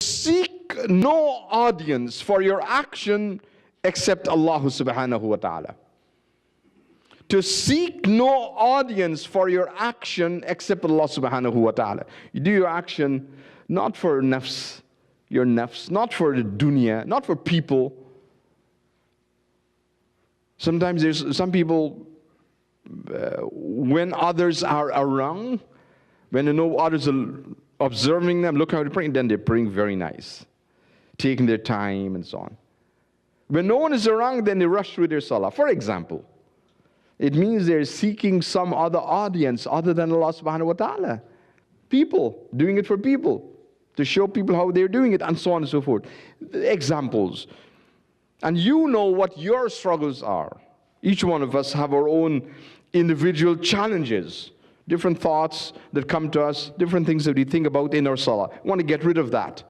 Seek no audience for your action except Allah subhanahu wa ta'ala. To seek no audience for your action except Allah subhanahu wa ta'ala. You do your action not for nafs, your nafs, not for the dunya, not for people. Sometimes there's some people, when others are around, when they know others are observing them, look how they're praying, then they're praying very nice, taking their time and so on. When no one is around, then they rush through their salah. For example, it means they're seeking some other audience other than Allah subhanahu wa ta'ala. People, doing it for people, to show people how they're doing it, and so on and so forth. Examples. And you know what your struggles are. Each one of us have our own individual challenges, different thoughts that come to us, different things that we think about in our salah. We want to get rid of that.